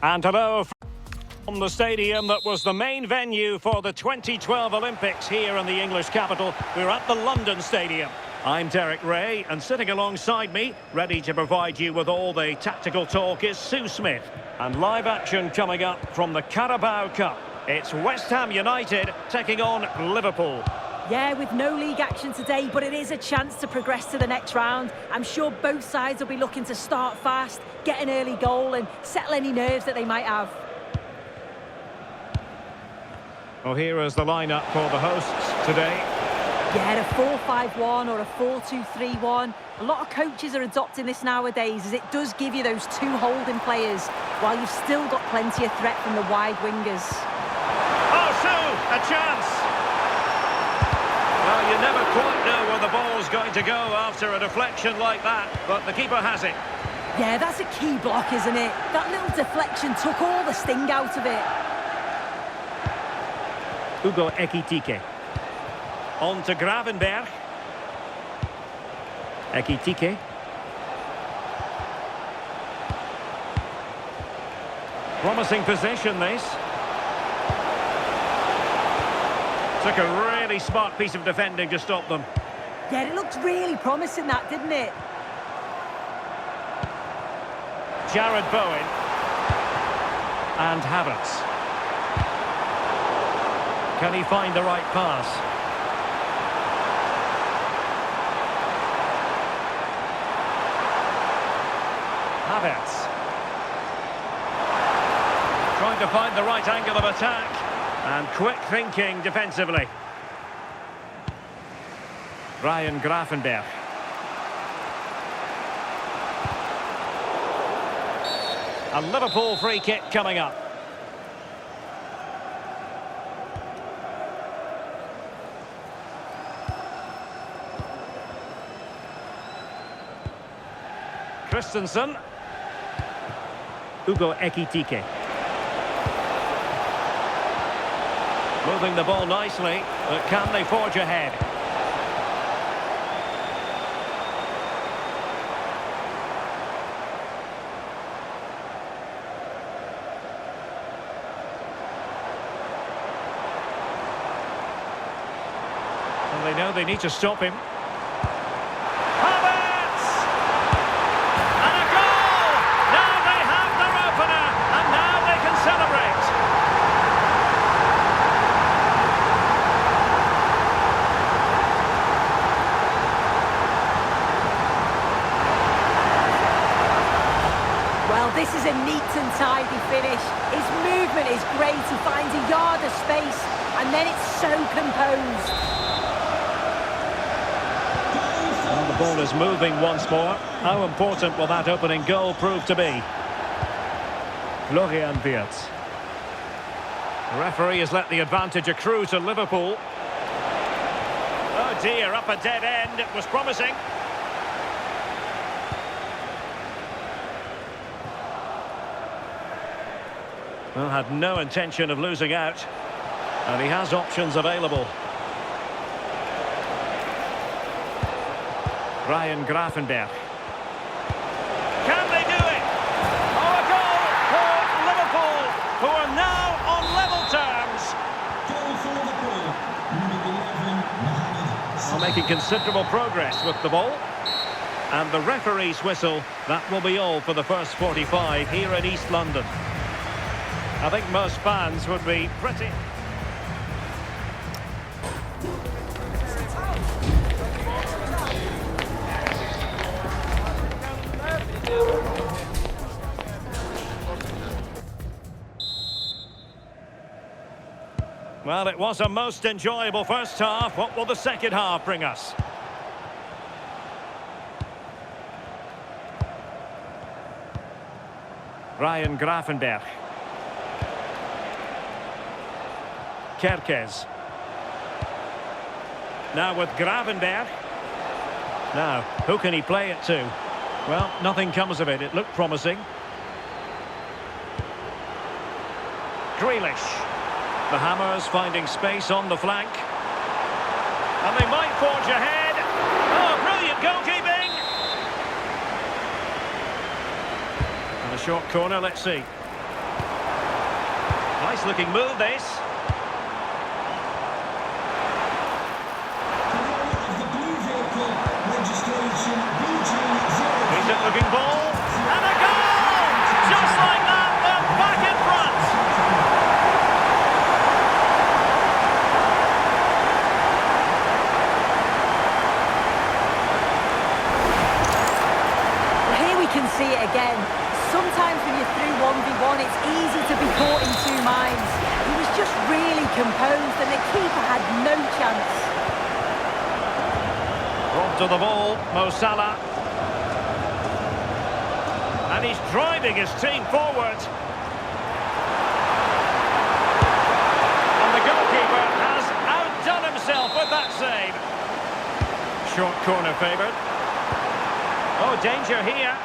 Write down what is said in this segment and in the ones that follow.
And hello from the stadium that was the main venue for the 2012 Olympics here in the English capital. We're at the London Stadium. I'm Derek Ray, and sitting alongside me, ready to provide you with all the tactical talk, is Sue Smith. And live action coming up from the Carabao Cup. It's West Ham United taking on Liverpool. Yeah, with no league action today, but it is a chance to progress to the next round. I'm sure both sides will be looking to start fast, get an early goal and settle any nerves that they might have. Well, here is the lineup for the hosts today. Yeah, a 4-5-1 or a 4-2-3-1. A lot of coaches are adopting this nowadays, as it does give you those two holding players, while you've still got plenty of threat from the wide wingers. Oh, Sue, a chance! Well, you never quite know where the ball's going to go after a deflection like that, but the keeper has it. Yeah, that's a key block, isn't it? That little deflection took all the sting out of it. Hugo Ekitike. On to Gravenberch. Ekitike. Promising position, this. Took a really smart piece of defending to stop them. Yeah, it looked really promising, that, didn't it? Jared Bowen. And Havertz. Can he find the right pass? Havertz. Trying to find the right angle of attack. And quick thinking defensively. Ryan Gravenberch. A Liverpool free kick coming up. Christensen. Hugo Ekitike. Moving the ball nicely, but can they forge ahead? And they know they need to stop him. Havertz! And a goal! Now they have their opener, and now they can celebrate. Well, this is a neat and tidy finish. His movement is great. He finds a yard of space, and then it's so composed. Well, the ball is moving once more. How important will that opening goal prove to be? Florian Wirtz. The referee has let the advantage accrue to Liverpool. Oh dear, up a dead end. It was promising. Well, had no intention of losing out. And he has options available. Ryan Gravenberch. Can they do it? Oh, a goal for Liverpool, who are now on level terms. Goal for Liverpool. Well, making considerable progress with the ball. And the referee's whistle, that will be all for the first 45 here in East London. I think most fans would be pretty... Well, it was a most enjoyable first half. What will the second half bring us? Ryan Gravenberch. Kerkez. Now with Gravenberch. Now, who can he play it to? Well, nothing comes of it. It looked promising. Grealish. The Hammers finding space on the flank. And they might forge ahead. Oh, brilliant goalkeeping! And a short corner, let's see. Nice looking move, this. Of the blue vehicle, registration BG0. Decent looking ball. And a goal! Just like that, they're back in front. Well, here we can see it again. Sometimes when you're through 1v1, it's easy to be caught in two minds. He was just really composed and the keeper had no chance. Robbed to the ball, Mo Salah. And he's driving his team forward. And the goalkeeper has outdone himself with that save. Short corner favoured. Oh, danger here.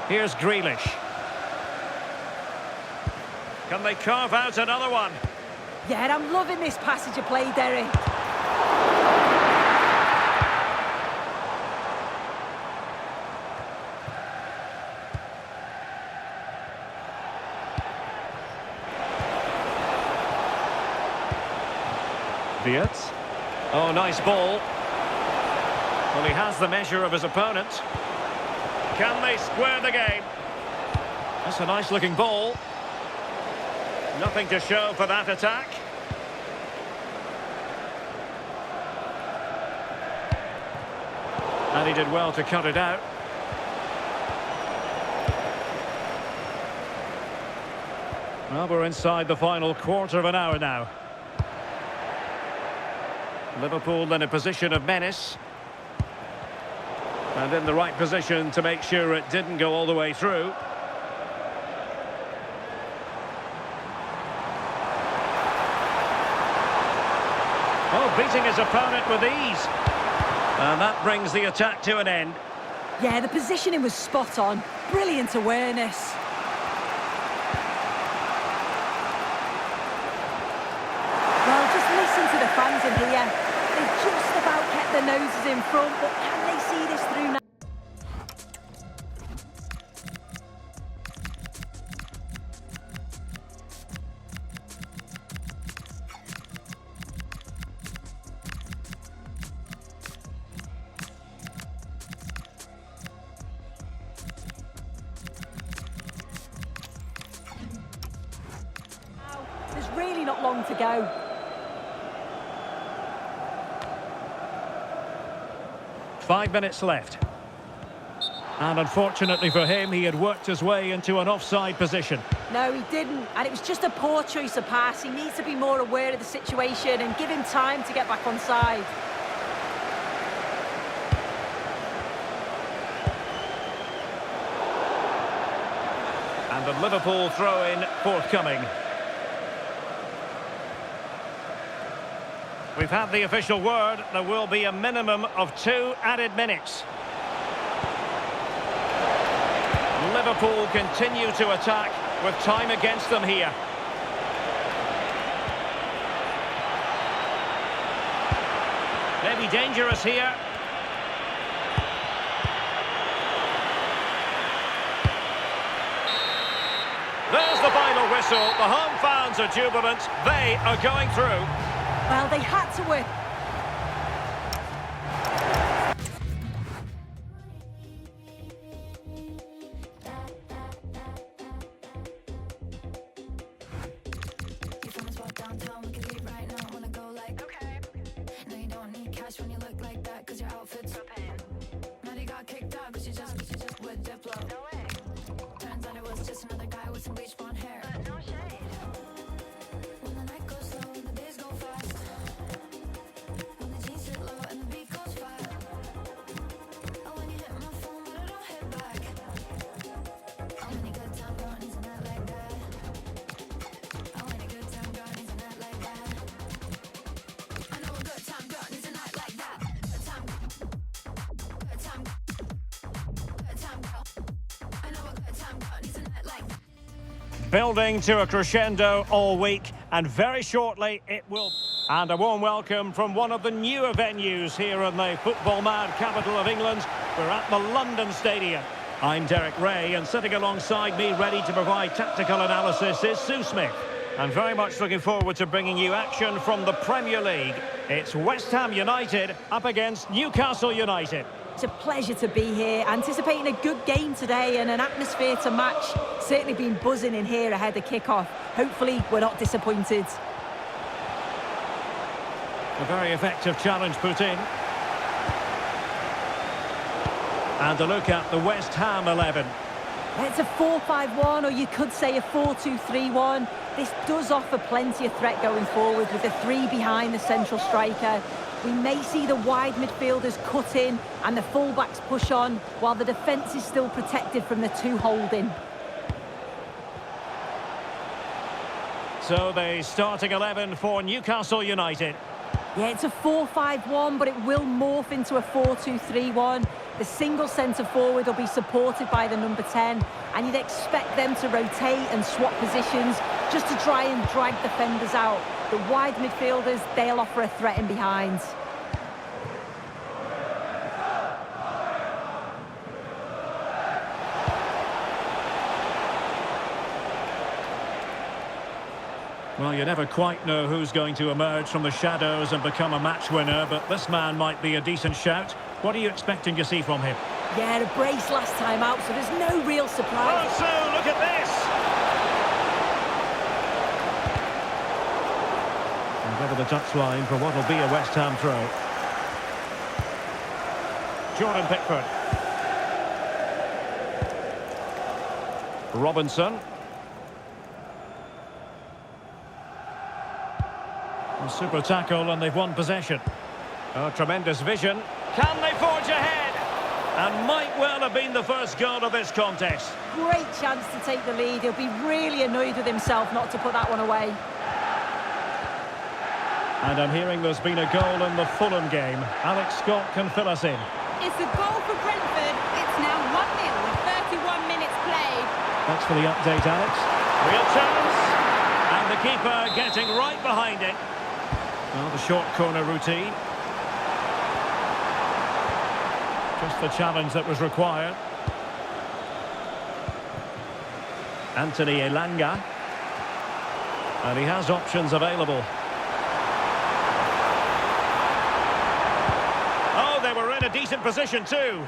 Here's Grealish. Can they carve out another one? Yeah, I'm loving this passage of play, Derek. Viet. Oh, nice ball. Well, he has the measure of his opponent. Can they square the game? That's a nice looking ball. Nothing to show for that attack. And he did well to cut it out. Well, we're inside the final quarter of an hour now. Liverpool in a position of menace. And in the right position to make sure it didn't go all the way through. Oh, beating his opponent with ease. And that brings the attack to an end. Yeah, the positioning was spot on. Brilliant awareness. Well, just listen to the fans in here. They've just about kept their noses in front, but can they see this through now? There's really not long to go. Five minutes left. And unfortunately for him, he had worked his way into an offside position. No, he didn't. And it was just a poor choice of pass. He needs to be more aware of the situation and give him time to get back on side. And the Liverpool throw-in forthcoming. We've had the official word. There will be a minimum of 2 added minutes. Liverpool continue to attack with time against them here. Maybe dangerous here. There's the final whistle. The home fans are jubilant. They are going through. Well, they had to win. Downtown, we could leave right now. Wanna go like, okay. No, you don't need cash when you look like that, cause your outfit's propane. Maddie got kicked out cause she just with Diplo. No way. Turns out it was just another guy with some bleach blonde hair. But no shade. When the night goes slow and the days go fast. When the jeans sit low and the beat goes fast. Oh, when you hit my phone but I don't hit back. How many good time gone isn't that like that? Oh, any good time gone isn't that like that? I know a good time gone isn't that like that. Good time, good time, good time gone. I know a good time gone isn't that like that. Building to a crescendo all week, and very shortly it will. And a warm welcome from one of the newer venues here in the football-mad capital of England. We're at the London Stadium. I'm Derek Ray, and sitting alongside me, ready to provide tactical analysis, is Sue Smith. And very much looking forward to bringing you action from the Premier League. It's West Ham United up against Newcastle United. It's a pleasure to be here, anticipating a good game today and an atmosphere to match. Certainly been buzzing in here ahead of kick-off. Hopefully we're not disappointed. A very effective challenge put in. And a look at the West Ham 11. It's a 4-5-1, or you could say a 4-2-3-1. This does offer plenty of threat going forward with the three behind the central striker. We may see the wide midfielders cut in and the fullbacks push on, while the defence is still protected from the two holding. So the starting 11 for Newcastle United. Yeah, it's a 4-5-1, but it will morph into a 4-2-3-1. The single centre-forward will be supported by the number 10, and you'd expect them to rotate and swap positions just to try and drag defenders out. The wide midfielders, they'll offer a threat in behind. Well, you never quite know who's going to emerge from the shadows and become a match winner, but this man might be a decent shout. What are you expecting to see from him? Yeah, a brace last time out, so there's no real surprise. Oh, so look at this! And over the touchline for what will be a West Ham throw. Jordan Pickford. Robinson. A super tackle, and they've won possession. Oh, tremendous vision. Can they forge ahead? And might well have been the first goal of this contest. Great chance to take the lead. He'll be really annoyed with himself not to put that one away. And I'm hearing there's been a goal in the Fulham game. Alex Scott can fill us in. It's a goal for Brentford. It's now 1-0 with 31 minutes played. Thanks for the update, Alex. Real chance. And the keeper getting right behind it. Well, the short corner routine. Just the challenge that was required. Anthony Elanga. And he has options available. Oh, they were in a decent position too.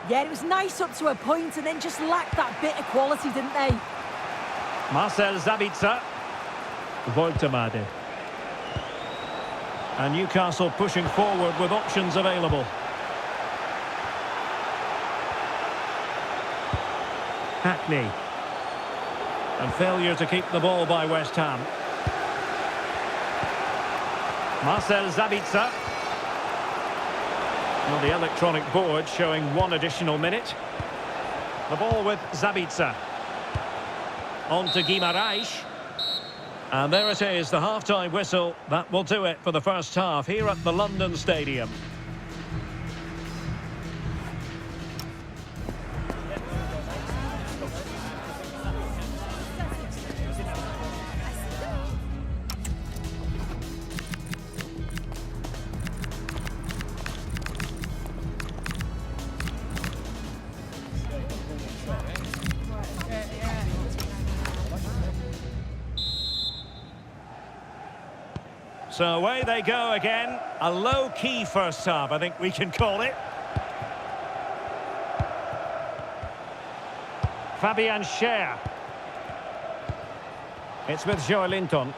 Yeah, it was nice up to a point and then just lacked that bit of quality, didn't they? Marcel Sabitzer. Woltemade. And Newcastle pushing forward with options available. Hackney. And failure to keep the ball by West Ham. Marcel Sabitzer. Well, the electronic board showing one additional minute. The ball with Sabitzer. On to Guimaraes. And there it is, the half-time whistle. That will do it for the first half here at the London Stadium. So away they go again. A low-key first half, I think we can call it. Fabian Schär. It's with Joelinton.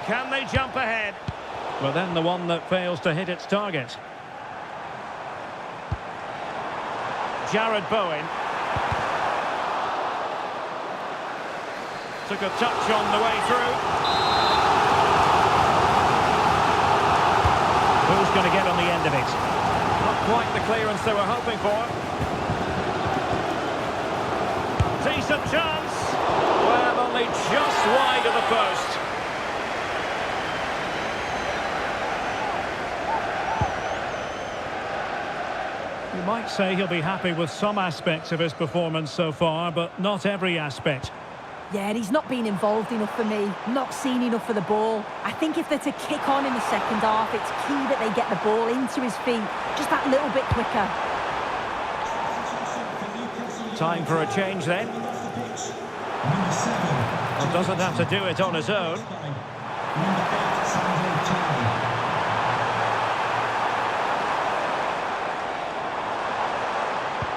Can they jump ahead? But then the one that fails to hit its target. Jared Bowen. Took a touch on the way through. Who's going to get on the end of it? Not quite the clearance they were hoping for. Decent chance. Well, only just wide of the post. You might say he'll be happy with some aspects of his performance so far, but not every aspect. Yeah, and he's not been involved enough for me, not seen enough for the ball. I think if they're to kick on in the second half, it's key that they get the ball into his feet just that little bit quicker. Time for a change then. Well, doesn't have to do it on his own.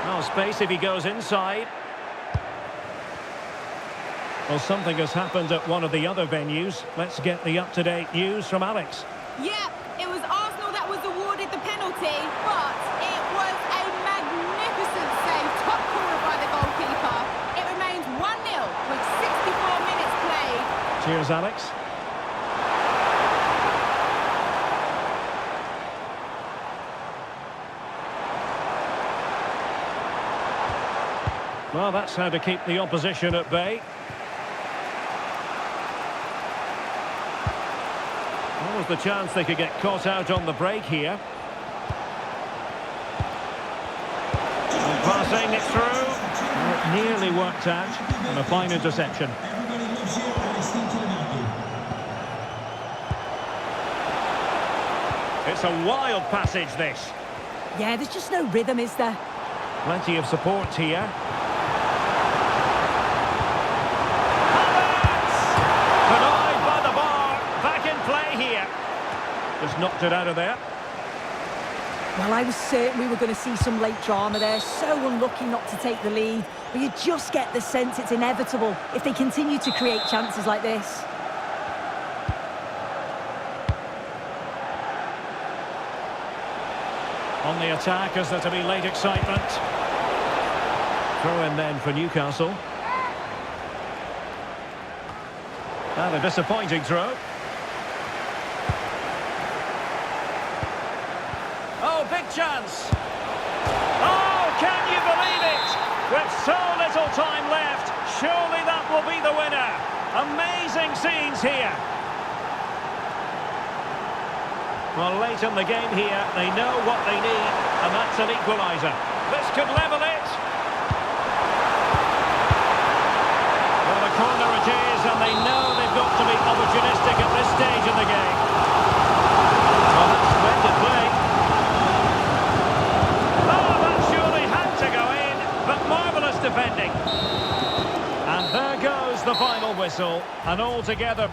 No space if he goes inside. Well, something has happened at one of the other venues. Let's get the up-to-date news from Alex. Yeah, it was Arsenal that was awarded the penalty, but it was a magnificent save, top corner by the goalkeeper. It remains 1-0 with 64 minutes played. Cheers, Alex. Well, that's how to keep the opposition at bay. What was the chance they could get caught out on the break here? And passing it through. Well, it nearly worked out. And a fine interception. It's a wild passage, this. Yeah, there's just no rhythm, is there? Plenty of support here. Denied by the bar. Back in play here. Just knocked it out of there. Well, I was certain we were going to see some late drama there. So unlucky not to take the lead. But you just get the sense it's inevitable if they continue to create chances like this. On the attack, as there to be late excitement. Throw in then for Newcastle. And a disappointing throw. Oh, big chance. Oh, can you believe it? With so little time left, surely that will be the winner. Amazing scenes here. Well, late in the game here, they know what they need, and that's an equaliser. This could level it. Well, a corner it is, and they know they've got to be opportunistic at this stage in the game. Well, that's splendid play. Oh, that surely had to go in, but marvellous defending. And there goes the final whistle. An altogether